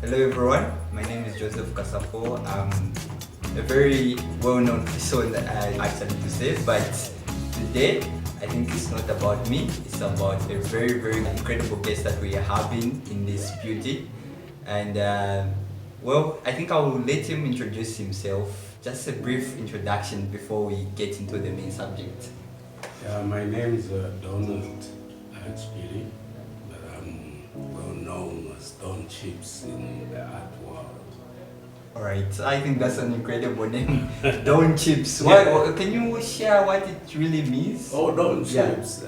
Hello everyone, my name is Joseph Kasafo. I'm a very well-known person actually to say, but today I think it's not about me, it's about a very incredible guest that we are having in this beauty. And well, I think I will let him introduce himself, just a brief introduction before we get into the main subject. My name is Donald Chipili, but I'm well known as Don Chips in the art world. Alright, I think that's an incredible name, Don Chips. What, can you share what it really means? Oh, Don Chips,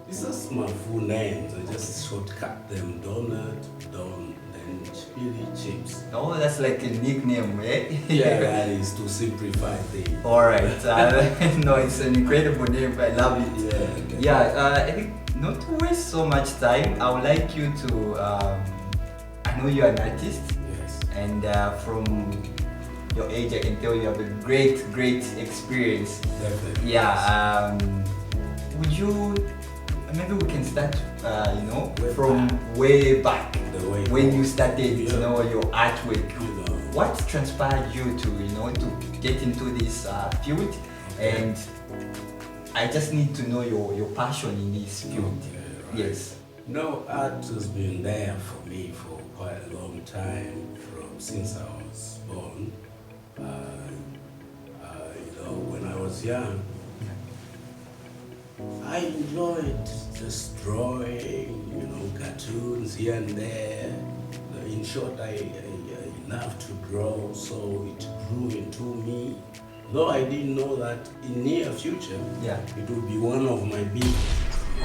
it's just my full names. I just shortcut them, Donald, Don, then Chipili Chips. Oh, that's like a nickname, right? Yeah, that is to simplify things. Alright, no, it's an incredible name, I love it. I think not to waste so much time, I would like you to, I know you're an artist. Yes. And from your age, I can tell you have a great experience. Definitely. Yeah, would you, maybe we can start, from way back, when you started, your artwork. What transpired you to get into this field? And I just need to know your passion in this field. Okay, right. Yes. No, art has been there for me for quite a long time, since I was born. When I was young, I enjoyed just drawing, cartoons here and there. In short, I loved to draw, so it grew into me. Though I didn't know that in near future, it would be one of my big.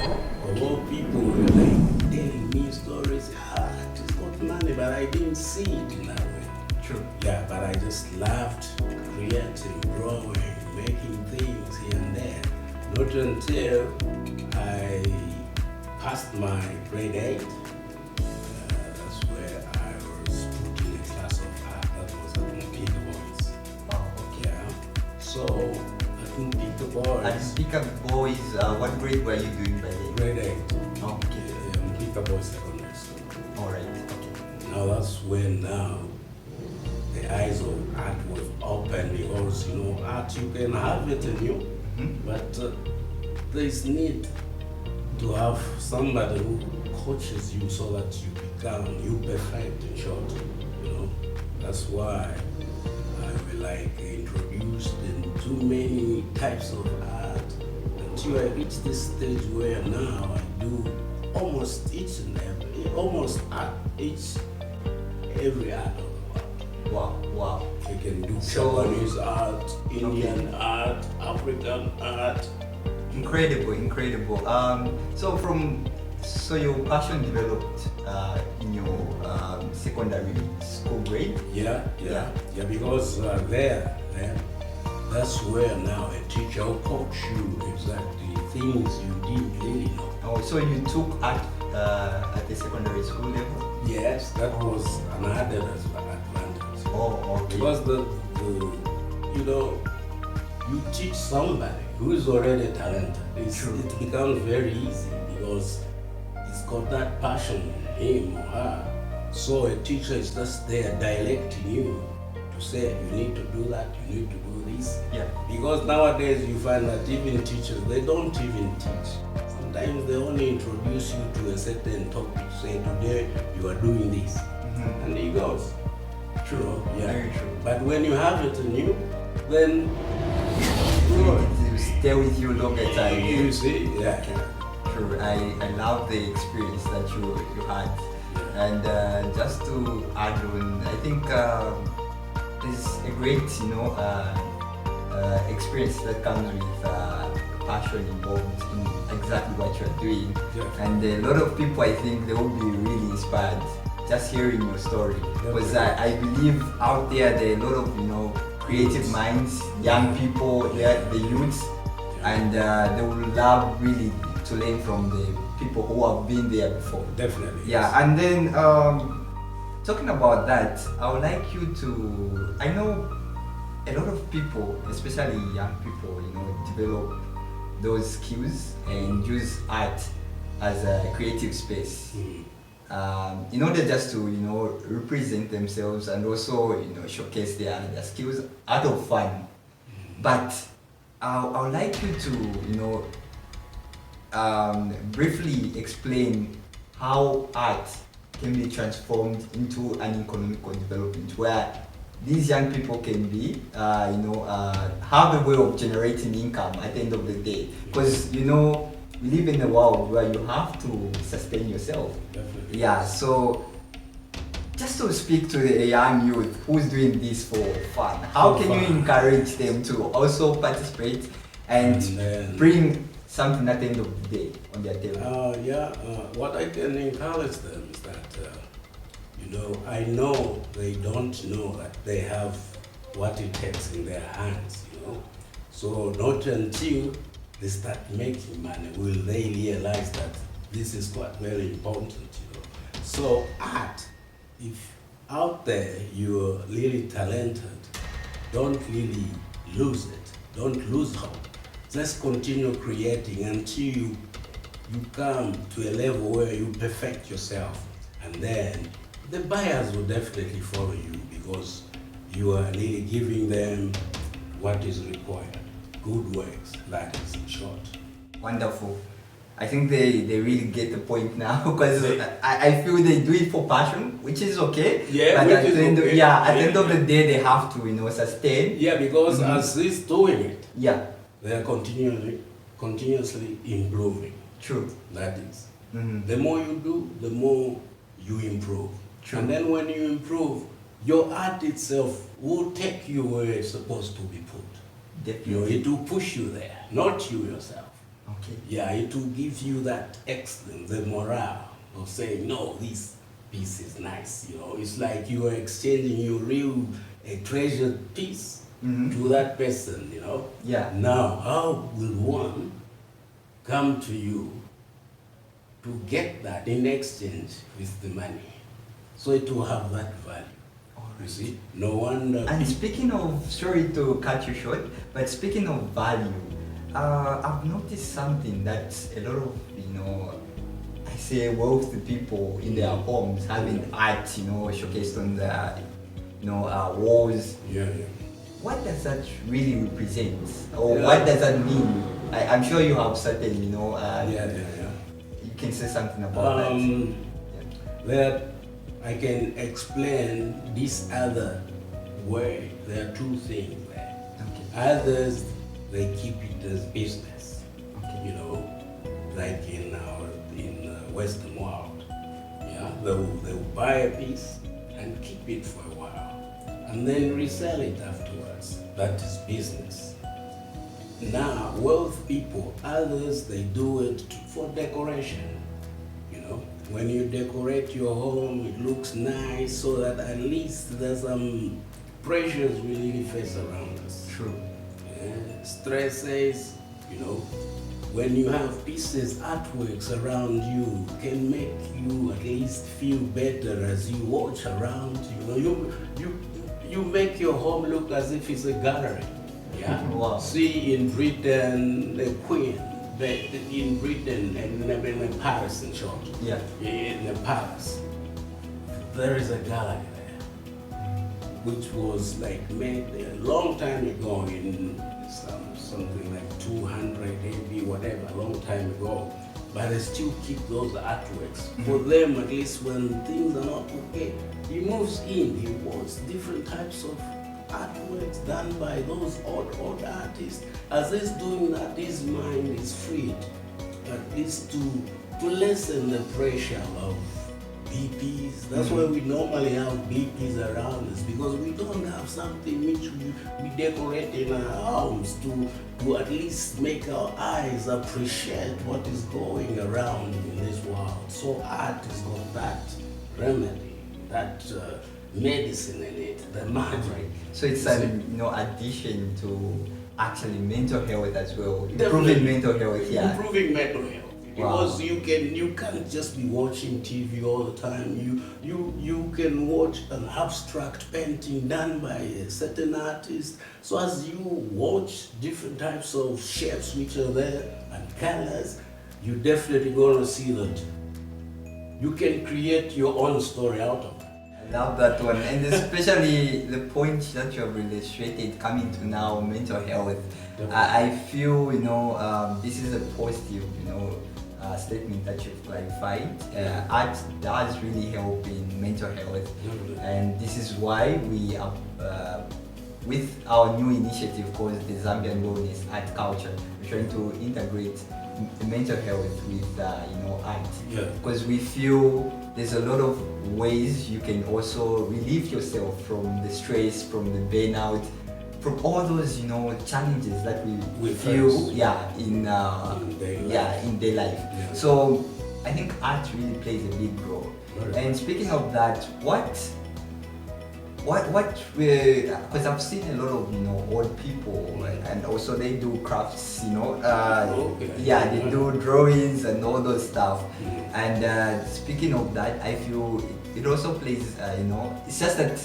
Of all people were like telling me stories, it has got money, but I didn't see it in that way. True. Yeah, but I just loved creating, drawing, making things here and there. Not until I passed my grade 8. That's where I was put in a class of art. That was at Mpika Boys. Oh, okay. Yeah. So at Mpika Boys. At Mpika Boys, what grade were you doing by then? Grade 8. Oh, okay. Mpika Boys Secondary School. Alright, okay. Now that's when the eyes of art was open, because art, you can have it in you. But there is need to have somebody who coaches you so that you perfect, in short. That's why I will introduced in too many types of art until I reach this stage where now I do almost every art of the world. Wow. I can do Japanese art, Indian art, African art. Incredible. So your passion developed in your secondary school grade? Yeah, because that's where now a teacher will coach you exactly things you didn't really know. Oh, so you took art at the secondary school level? Yes, that was an added advantage. Oh, okay. Because you teach somebody who is already talented. It becomes very easy because he's got that passion in him or her. So a teacher is just there directing you to say you need to do that, you need to do this. Yeah. Because nowadays you find that even teachers, they don't even teach. Sometimes they only introduce you to a certain topic, say today you are doing this. And he goes. True. Yeah. Very true. But when you have it in you, then you stay with you longer time. you see, yeah. True. I love the experience that you had. And just to add on, I think there's a great experience that comes with passion involved in exactly what you're doing. And a lot of people, I think, they will be really inspired just hearing your story, because I believe out there are a lot of creative minds, young people, the youths, and they would love really to learn from the people who have been there before. Definitely. Yeah, and then talking about that, I would like you to, I know a lot of people, especially young people, develop those skills and use art as a creative space. in order just to represent themselves and also showcase their skills out of fun. But I would like you to briefly explain how art can be transformed into an economical development where these young people can be, have a way of generating income at the end of the day. Because, we live in a world where you have to sustain yourself. Definitely. Yeah, so just to speak to a young youth who's doing this for fun, how can you encourage them to also participate and bring something at the end of the day on their table? What I can encourage them is that, I know they don't know that they have what it takes in their hands, So not until they start making money will they realize that this is quite very important, So art, if out there you're really talented, don't really lose it. Don't lose hope. Just continue creating until you come to a level where you perfect yourself, and then the buyers will definitely follow you because you are really giving them what is required. Good works, that is in short. Wonderful. I think they really get the point now because I feel they do it for passion, which is okay. Yeah, but at the end of the day, they have to sustain. Yeah, because as he's doing it, yeah, they are continuously improving. True. That is. The more you do, the more you improve. True. And then when you improve, your art itself will take you where it's supposed to be put. Definitely. It will push you there, not you yourself. Okay. Yeah, it will give you that excellence, the morale of saying, no, this piece is nice. It's like you are exchanging your real a treasured piece to that person. Yeah. Now, how will one come to you to get that in exchange with the money? So it will have that value. You see, no wonder. And speaking of, sorry to cut you short, but speaking of value, I've noticed something that a lot of, I say wealthy people in their homes having art, showcased on the, walls. Yeah. What does that really represent? Or what does that mean? I'm sure you have certain, you can say something about that. I can explain this other way. There are two things there. Okay. Others, they keep it as business. Okay. Like in Western world. Yeah, they'll buy a piece and keep it for a while, and then resell it afterwards. That is business. Now, wealth people, others, they do it for decoration. When you decorate your home, it looks nice so that at least there's some pressures we really face around us. True. Stresses, when you have pieces, artworks around you can make you at least feel better as you watch around. You make your home look as if it's a gallery. Yeah. Wow. See in Britain, the Queen. In Britain and in Paris, in short. Yeah. In Paris, there is a gallery there, which was made a long time ago in something like 200 AD, whatever, a long time ago. But they still keep those artworks. For them, at least when things are not okay, he moves in, he wants different types of artworks done by those odd artists. As he's doing that, his mind is freed, at least to lessen the pressure of BPs. That's why we normally have BPs around us, because we don't have something which we decorate in our homes to at least make our eyes appreciate what is going around in this world. So art has got that remedy, that medicine in it, the magic. So it's an addition to actually mental health as well. Definitely. Improving mental health, yeah. Improving mental health. Because Wow. you can't just be watching TV all the time. You can watch an abstract painting done by a certain artist. So as you watch different types of shapes which are there and colors, you definitely gonna see that you can create your own story out of it. I love that one, and especially the point that you have illustrated coming to now mental health. I feel this is a positive statement that you've clarified. Art does really help in mental health, and this is why we are with our new initiative called the Zambian Wellness Art Culture. We're trying to integrate the mental health with art, because we feel there's a lot of ways you can also relieve yourself from the stress, from the burnout, from all those challenges that we feel in day life. So I think art really plays a big role. And speaking of that, because I've seen a lot of old people, and also they do crafts, they do drawings and all those stuff. And speaking of that, I feel it also plays, it's just that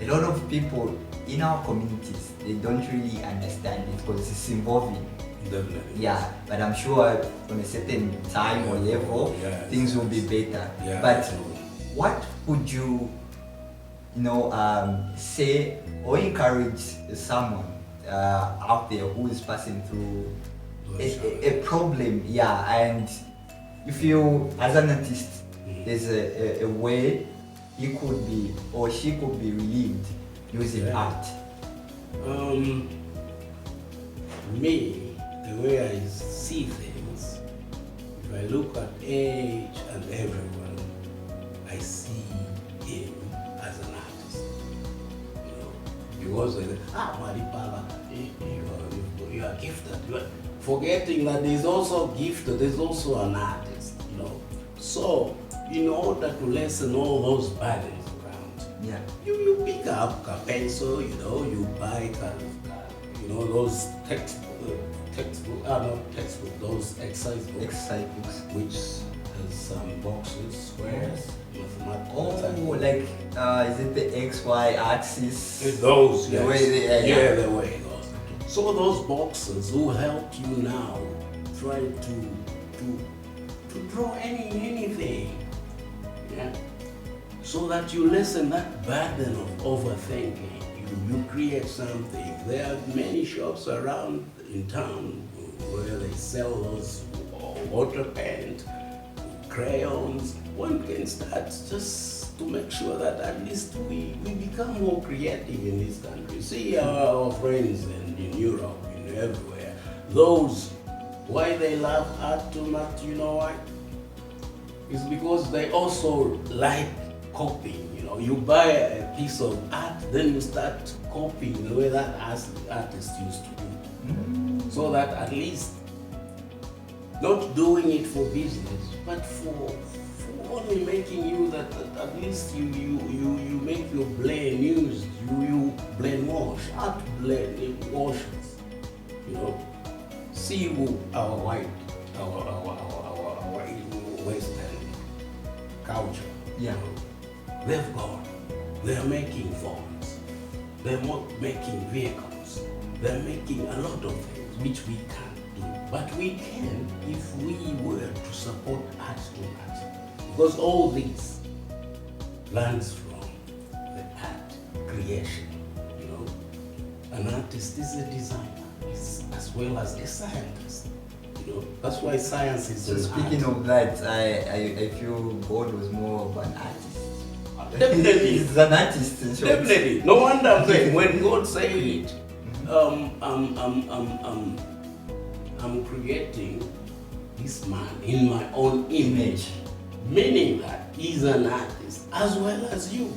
a lot of people in our communities, they don't really understand it because it's involving. Definitely. Yeah, but I'm sure on a certain time or level, things will be better. But what would you say or encourage someone out there who is passing through a problem, and you feel as an artist there's a way he could be or she could be relieved using art? Me, the way I see things, if I look at each and everyone, I see him as an artist. Because Maripala, you are gifted. You are forgetting that there's also a gift, there's also an artist. So in order to lessen all those burdens around, you pick up a pencil, you buy those those exercise books, which has some boxes, squares, mathematical. Is it the XY axis? Those, the way the way it goes. So those boxes will help you now try to draw anything, so that you lessen that burden of overthinking. You create something. There are many shops around in town where they sell those water paint, crayons. One can start just to make sure that at least we become more creative in this country. See our friends in Europe, everywhere. Those, why they love art too much, you know why? It's because they also like copying. You buy a piece of art, then you start copying the way that artist used to do. So that at least, not doing it for business, but for only making you that at least you make your brain used, you brainwash, art washes. See our Western culture. They're making phones, they're making vehicles, they're making a lot of things which we can't do. But we can if we were to support art too much. Because all this learns from the art creation. An artist is a designer as well as a scientist. That's why science is. So speaking of that, I feel God was more of an artist. Definitely. He's an artist in short. Definitely. No wonder I'm saying when God said it, I'm creating this man in my own image. Meaning that he's an artist as well as you.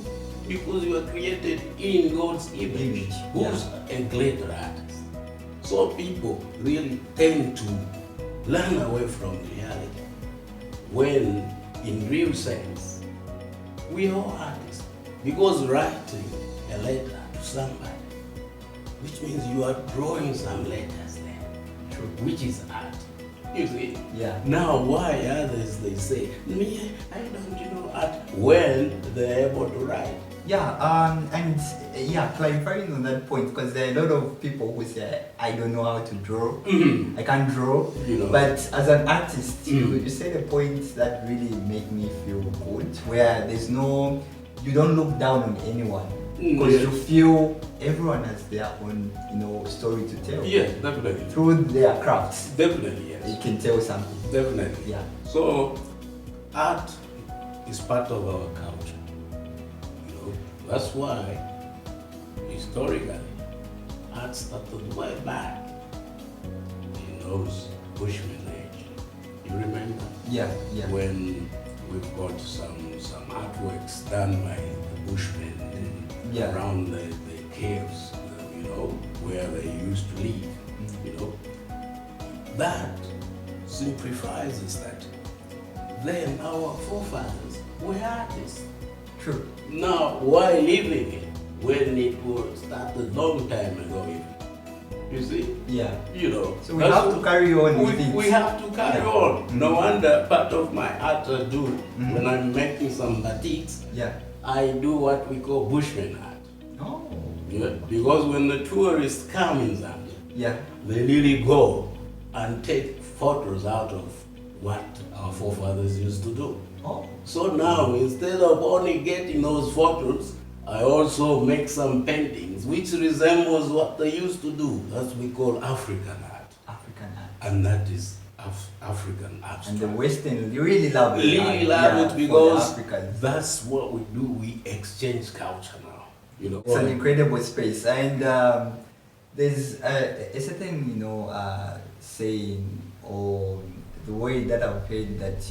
Because you are created in God's image. Who's a greater artist. So people really tend to learn away from reality. When in real sense, we are artists. Because writing a letter to somebody, which means you are drawing some letters there, which is art. You see? Yeah. Now, why others they say, me, I don't art when they're able to write? Yeah, and yeah, clarifying on that point, because there are a lot of people who say, I don't know how to draw, I can't draw, but as an artist, you said a point that really made me feel good, where there's no, you don't look down on anyone, because you feel everyone has their own, story to tell. Yes, definitely. Through their crafts. Definitely, yes. You can tell something. Definitely. Yeah. So, art is part of our culture. That's why, historically, art started way back in those Bushmen age. You remember? Yeah, yeah. When we've got some artworks done by the Bushmen around the caves, where they used to live, That simplifies is that then our forefathers were artists. True. Now, why leaving it when it was started long time ago? You see? Yeah. So we that's have to carry on with it. We have to carry on. No wonder part of my art I do when I'm making some batiks, I do what we call Bushman art. Oh. Yeah? Because when the tourists come in Zambia, they really go and take photos out of what our forefathers used to do. Oh. So now, instead of only getting those photos, I also make some paintings which resembles what they used to do. That's we call African art. African art. And that is African abstract. And the Western, you really love it. Really love it because that's what we do. We exchange culture now. It's an incredible space, and there's a certain saying, or the way that I've heard that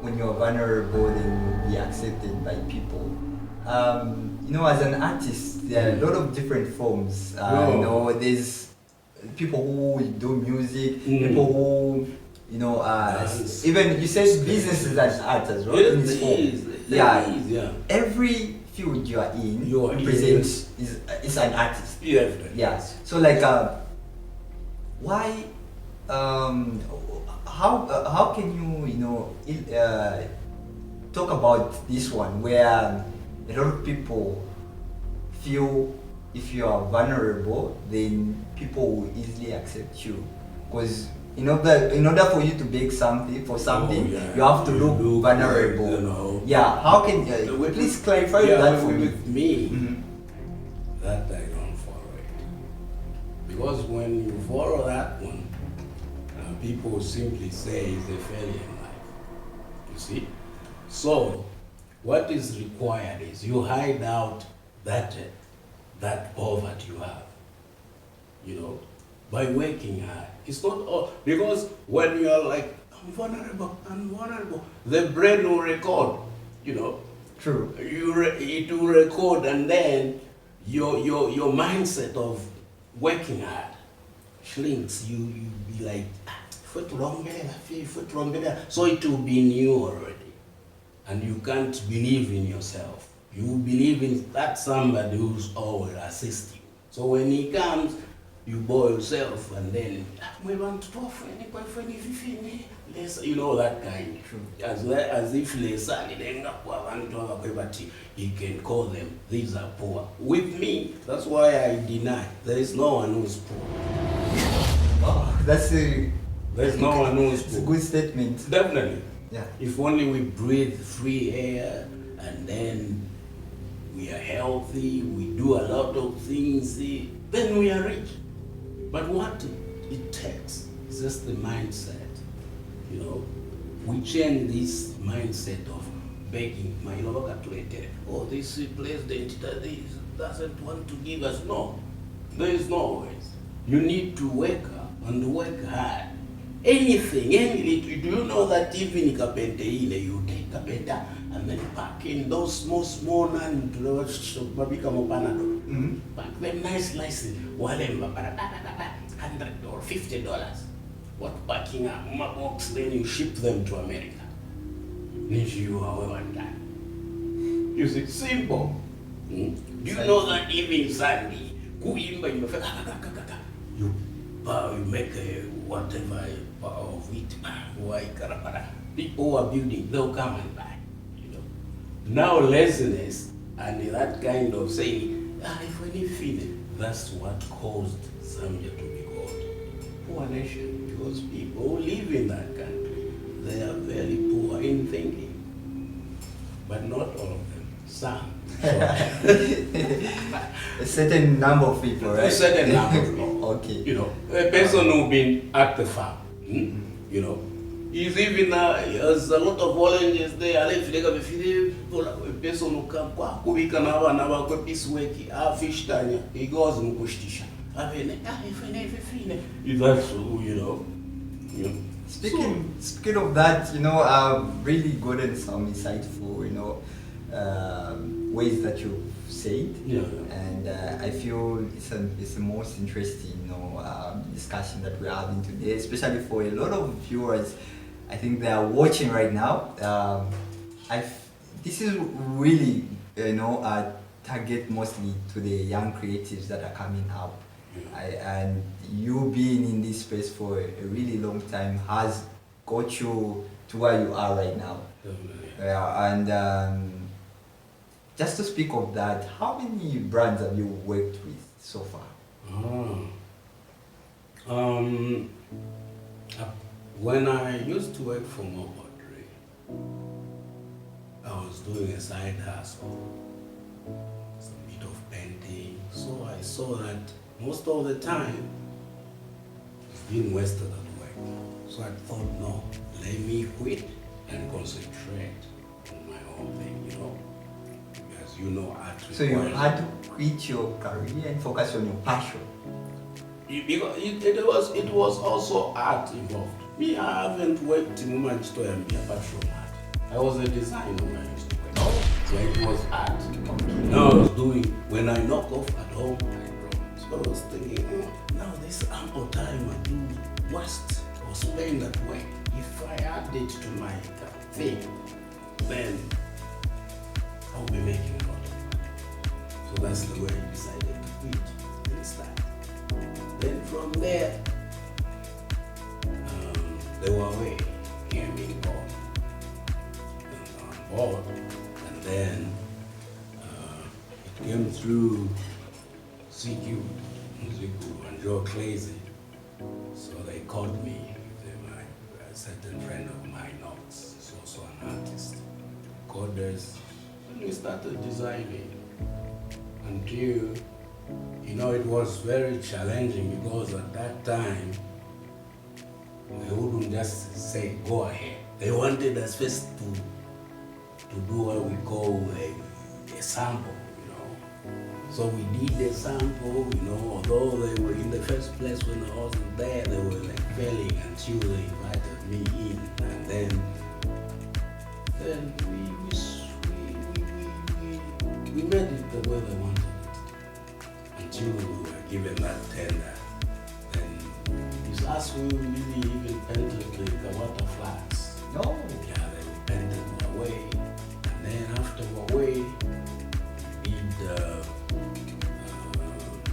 when you're vulnerable, then you'll be accepted by people. As an artist, there are a lot of different forms. There's people who do music, people who, even you said business is an art as well. In its form. Every field you are in, present is an artist. Yeah. So why? How can you talk about this one where a lot of people feel if you are vulnerable, then people will easily accept you, because in order for you to beg something you have to look vulnerable. How can please clarify that for me? With me, that I don't follow it, because when you follow that one, people simply say it's a failure in life. You see? So, what is required is you hide out that poverty you have, by working hard. It's not all, because when you're like, I'm vulnerable, the brain will record, True. It will record, and then your mindset of working hard shrinks. You be like, so it will be in you already, and you can't believe in yourself. You believe in that somebody who's always assist you. So when he comes, you boil yourself, and then that kind. As if he can call them, these are poor. With me, that's why I deny there is no one who's poor. Wow, there's no one who's poor. It's a good statement. Definitely. Yeah. If only we breathe free air, and then we are healthy, we do a lot of things, then we are rich. But what it takes is just the mindset. We change this mindset of begging. This president doesn't want to give us. No, there is no ways. You need to wake up and work hard. Anything, do you know that even carpenter, you take carpenter and then pack in those small none to pack them nice, $100 or $50. What packing up my box, then you ship them to America. You see, simple. Do you know that even Sunday, you we make a whatever of it. Why carabara? People are building, they'll come and buy. You know. Now laziness and that kind of saying, if we need feeding, that's what caused Zambia to be called poor nation, because people who live in that country, they are very poor in thinking, but not all of them. Some. A certain number of people, right? A certain number of people. Okay. You know, a person who's been at the farm, you know, he's even there's a lot of volunteers there. A person who come kubika na abana bakwe peacework fish tanya he goes mukushtisha avene that's you know. Speaking of that, you know, I've really gotten some insightful, you know, ways that you said, and I feel it's the most interesting, you know, discussion that we're having today, especially for a lot of viewers. I think they are watching right now. This is really, you know, target mostly to the young creatives that are coming up. And you being in this space for a really long time has got you to where you are right now. And just to speak of that, how many brands have you worked with so far? When I used to work for Mobotry, I was doing a side hustle, some bit of painting. So I saw that most of the time it's being wasted at work. So I thought, no, let me quit and concentrate on my own thing, you know. Because you know, art requires... So you had to quit your career and focus on your passion? Because it was also art involved. Me, I haven't worked much to MB apart from art. I was a designer when I used to work. So it was art. Now I was doing, when I knock off at home, I draw. So I was thinking, now this ample time I do waste or spend at work. If I add it to my thing, then I'll be making a lot of money. So that's the way I decided to quit and start. Then from there, they were away, came in on board, and then it came through CQ and Joe Clazy. So they called me, a certain friend of mine, Knox, is also an artist, called us, and we started designing until, you know, it was very challenging because at that time, they wouldn't just say, go ahead. They wanted us first to do what we call a sample, you know. So we did a sample, you know, although they were in the first place when I wasn't there, they were like failing until they invited me in. And then we made it the way they wanted it until we were given that tender. It's us who really even painted the Kawata flats. No. Yeah, they painted away. And then after away, we did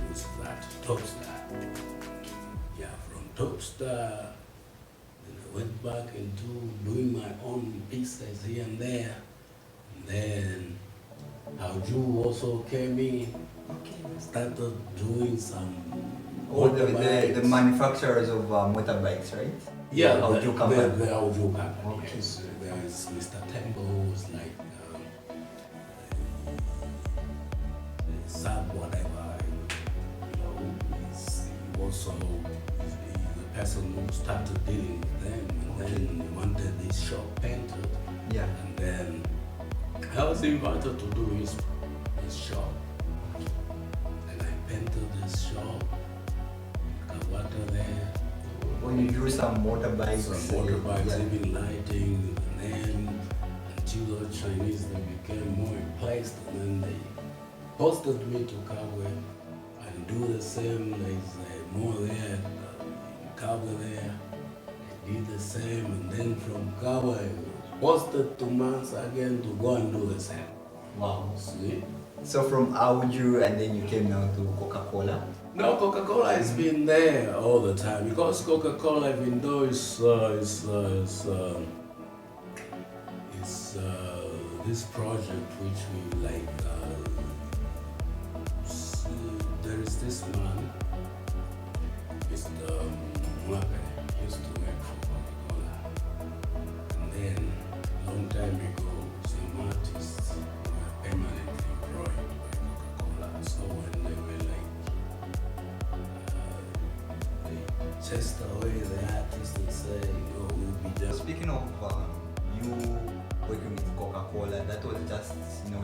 what's that? Topstar. Yeah, from Topstar, then I went back into doing my own pieces here and there. And then Hauju also came in. Started doing some the manufacturers of motorbikes, right? Yeah, the Audio company. The Audio company, Okay. yes. There is Mr. Temple, who's like sub whatever, you know, he's also the person who started dealing with them, and then he wanted this shop painted. Yeah. And then I was invited to do his shop. And I painted this shop. Water there. When you do some motorbikes. Some motorbikes, even lighting, and then until the Chinese they became more emplaced, and then they posted me to Kabwe and do the same. There's more there, in Kabwe there. I did the same, and then from Kabwe I was posted 2 months again to go and do the same. Wow. See? So from Auju and then you came now to Coca-Cola. No, Coca-Cola has been there all the time because Coca-Cola, even though it's this project which we like. There is this man, Mr. Mwape, used to work for Coca-Cola, and then long time ago, some artists were permanently employed by Coca-Cola. So when they were like they chased away the artists and say, "Oh, we'll be just." Speaking of you working with Coca-Cola, that was just,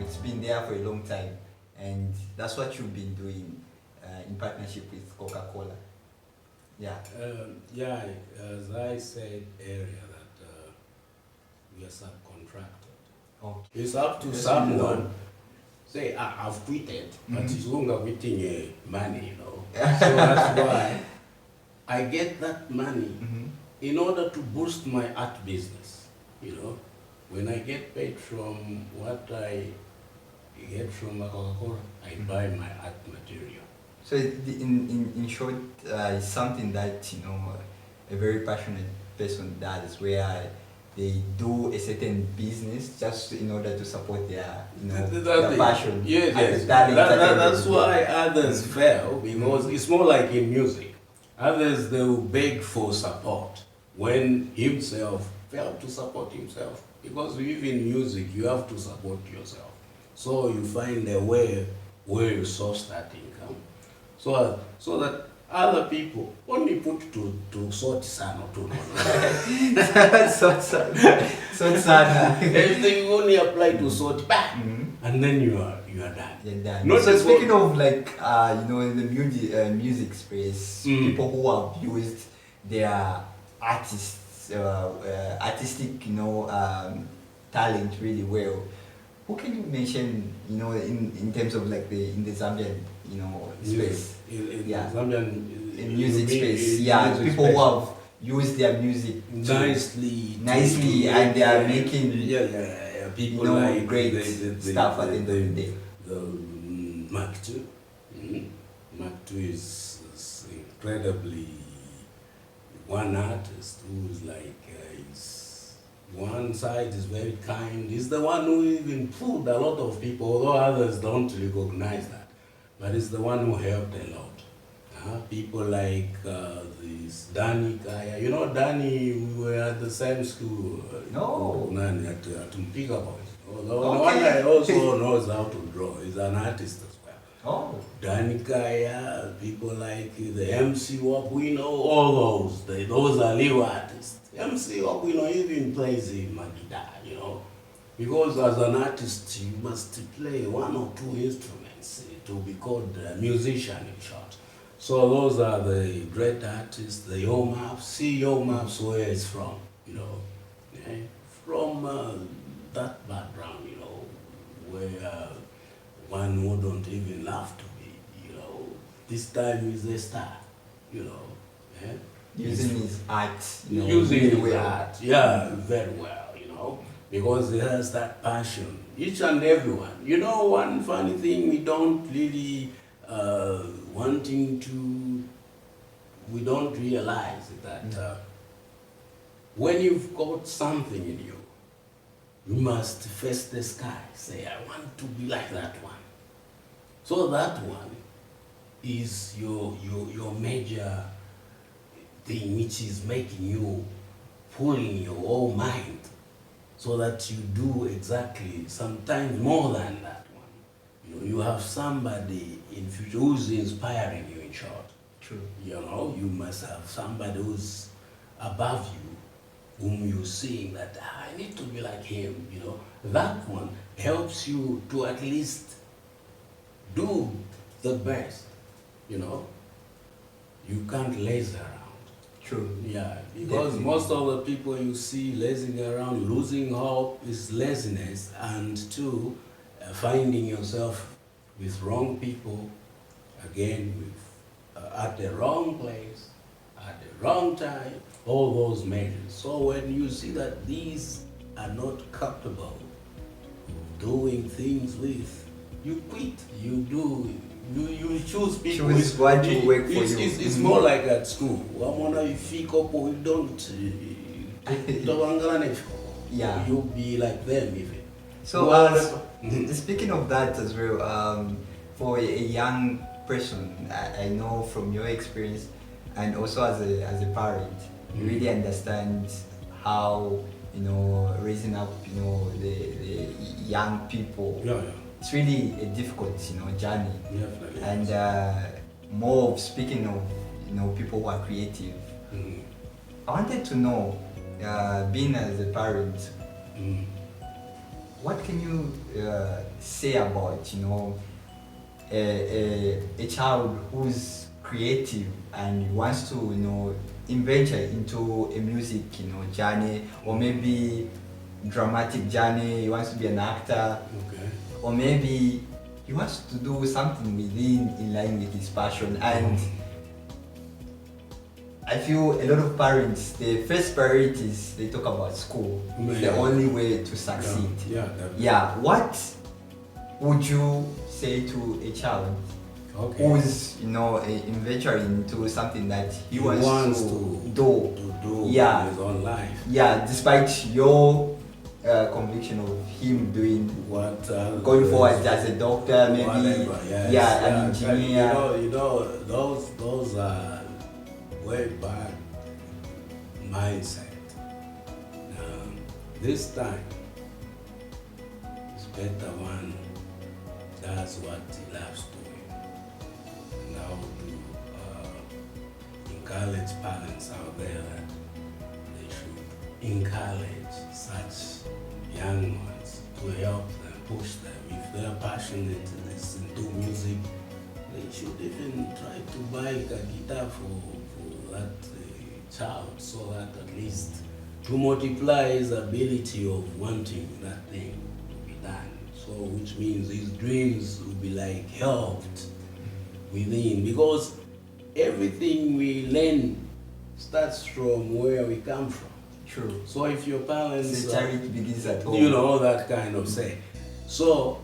it's been there for a long time, and that's what you've been doing in partnership with Coca-Cola. Yeah. Yeah, as I said earlier, that we are subcontracted. Okay. It's up to Yes, someone. Say, I've quitted, but it's longer quitting money, So that's why I get that money in order to boost my art business, When I get paid from what I get from Coca-Cola, I buy my art material. So in short, it's something that a very passionate person does, where they do a certain business just in order to support their their passion. Yes, and yes. the talent That's why others fail, because it's more like in music. Others, they will beg for support when himself failed to support himself. Because even in music, you have to support yourself. So you find a way where you source that income. So that other people only put to sort sana or to so sad. everything only apply to sort back, and then you are done. You're done. Not So just speaking of like in the music space, people who have used their artistic talent really well. Who can you mention in terms of like in the Zambian space? In Yeah. Zambian, In music you mean space, in yeah, music people space. who have used their music nicely, and they are making people great stuff at the end of the day. The Mark II. Mark II is incredibly one artist who is like one side is very kind. He's the one who even pulled a lot of people, although others don't recognize that. But he's the one who helped a lot. People like this Danny guy. Danny, we were at the same school. No. At Mpika Boys. The Okay. one guy also knows how to draw. He's an artist as well. Oh. Danny Kaya, people like the MC Wapuino, all those are new artists. MC Wapuino even plays in guitar, because as an artist you must play one or two instruments to be called a musician in short. So those are the great artists, the Yomaps. See Yomaps where it's from, from that background, where one wouldn't even love to be, this time is a star, Using his art, using really his well. art, yeah, very well, because he has that passion. Each and everyone. One funny thing we don't really we don't realize that when you've got something in you, you must face the sky. Say, I want to be like that one. So that one is your major thing, which is making you pulling your whole mind so that you do exactly, sometimes more than that one. You have somebody in future who's inspiring you, in short. True. You must have somebody who's above you, whom you're seeing that I need to be like him. That one helps you to at least do the best. You can't laze around. True. Yeah, because most of the people you see lazing around, losing hope, is laziness, and two, finding yourself with wrong people, again, at the wrong place, at the wrong time, all those measures. So when you see that these are not comfortable doing things with, you quit. You choose people. Choose what to work for you. It's more like at school. We don't. Yeah. You'll be like them even. So, Well, speaking of that as well, for a young person, I know from your experience, and also as a parent, you really understand how raising up the young people. Yeah. It's really a difficult journey. Definitely. And more of speaking of people who are creative. Mm. I wanted to know, being as a parent, what can you say about a child who's creative and wants to venture into a music journey, or maybe dramatic journey? He wants to be an actor, Okay. or maybe he wants to do something in line with his passion. And I feel a lot of parents, the first priority is they talk about school. It's the only way to succeed. Yeah. Definitely. Yeah. What would you say to a child who's venturing into something that he wants to do? In his own life. Yeah, despite your conviction of him doing going forward as a doctor, maybe whatever, an engineer. Those are way back mindset. This time it's better one does what he loves doing. And I would encourage parents out there that they should encourage such young ones to help them, push them. If they are passionate to listen to music, they should even try to buy a guitar for that child, so that at least to multiply his ability of wanting that thing to be done. So which means his dreams will be like helped within, because everything we learn starts from where we come from. True. So if your parents, charity begins at home. that kind of say. So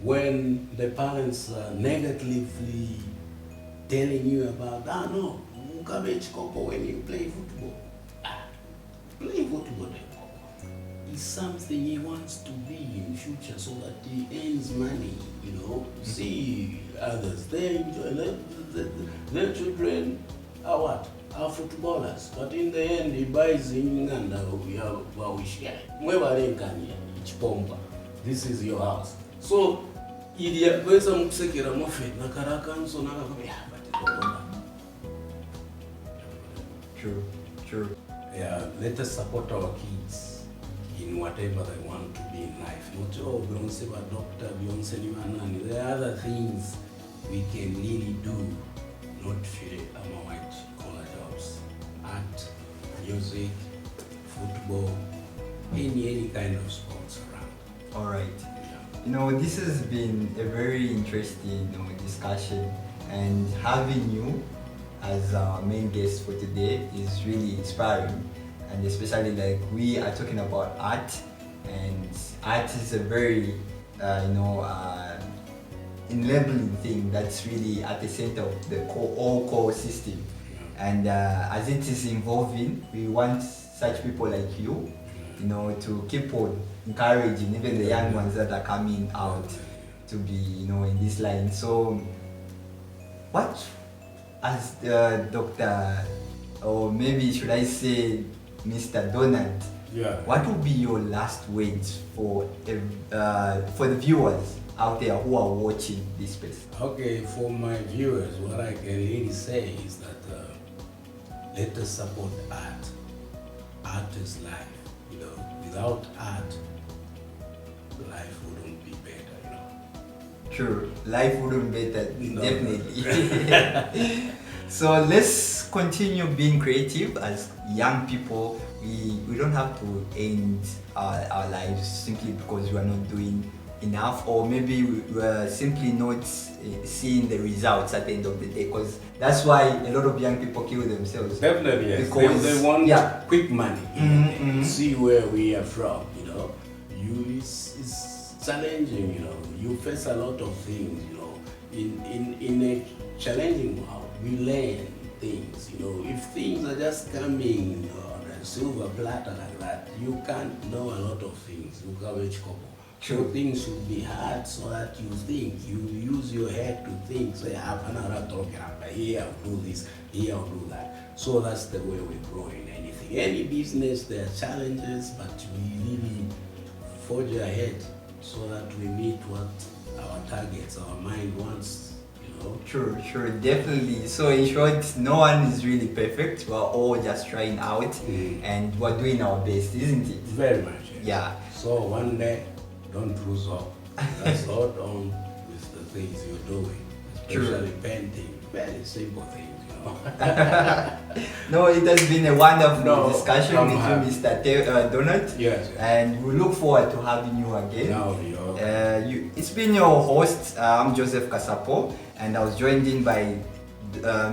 when the parents are negatively telling you about, no, when you play football, play football is something he wants to be in future, so that he earns money, see others, they enjoy, their children are what? Are footballers, but in the end he buys in Uganda, this is your house. So True. Yeah, let us support our kids in whatever they want to be in life. Not Beyonce a doctor, Beyonce ni manani. There are other things we can really do, not fear our white collar jobs. Art, music, football, any kind of sports around. All right. Yeah. This has been a very interesting discussion, and having you as our main guest for today is really inspiring. And especially like we are talking about art, and art is a very enabling thing that's really at the center of the core system. And as it is evolving, we want such people like you to keep on encouraging even the young ones that are coming out to be in this line. So what, as Dr. or maybe should I say Mr. Donald, what would be your last words for the viewers out there who are watching this space? Okay, for my viewers, what I can really say is that let us support art. Art is life. Without art, life wouldn't be better. True, life wouldn't be better, definitely. So let's continue being creative as young people. We don't have to end our lives simply because we are not doing enough, or maybe we are simply not seeing the results at the end of the day, because that's why a lot of young people kill themselves. Definitely, yes. Because they want quick money. See where we are from, It's challenging, you know. You face a lot of things, you know. In a challenging world, we learn things, you know. If things are just coming on a silver platter like that, you can't know a lot of things. You can't reach couple. So things should be hard so that you think. You use your head to think. Say, here I'll do this, here I'll do that. So that's the way we grow in anything. Any business, there are challenges, but we really forge ahead so that we meet what our targets, our mind wants, you know. Sure, definitely. So in short, no one is really perfect. We're all just trying out and we're doing our best, isn't it? Very much. Yes. Yeah. So one day, don't lose hope. That's hold on with the things you're doing, especially painting. Very simple things, you know. No, it has been a wonderful No, discussion I'm with happy. you, Mr. Donald. Yes. And we look forward to having you again. Now It's been your host. I'm Joseph Kasapo, and I was joined in by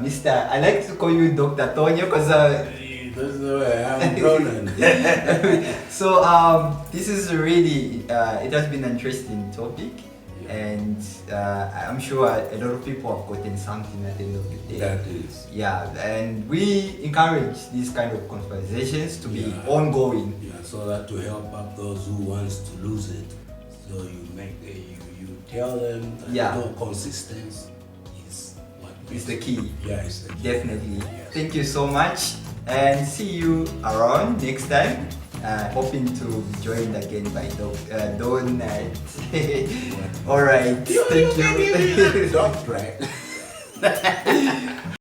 Mr. I like to call you Dr. Tonyo because that's the way I'm Donald. so this is really it has been an interesting topic, and I'm sure a lot of people have gotten something at the end of the day. That is. Yeah, and we encourage these kind of conversations to be ongoing. Yeah, so that to help up those who wants to lose it. So you make you tell them that consistency is what It's the key. Yeah, it's the key. Definitely. Yes. Thank you so much, and see you around next time. Hoping to be joined again by Donald. All right. Thank you. Don't try.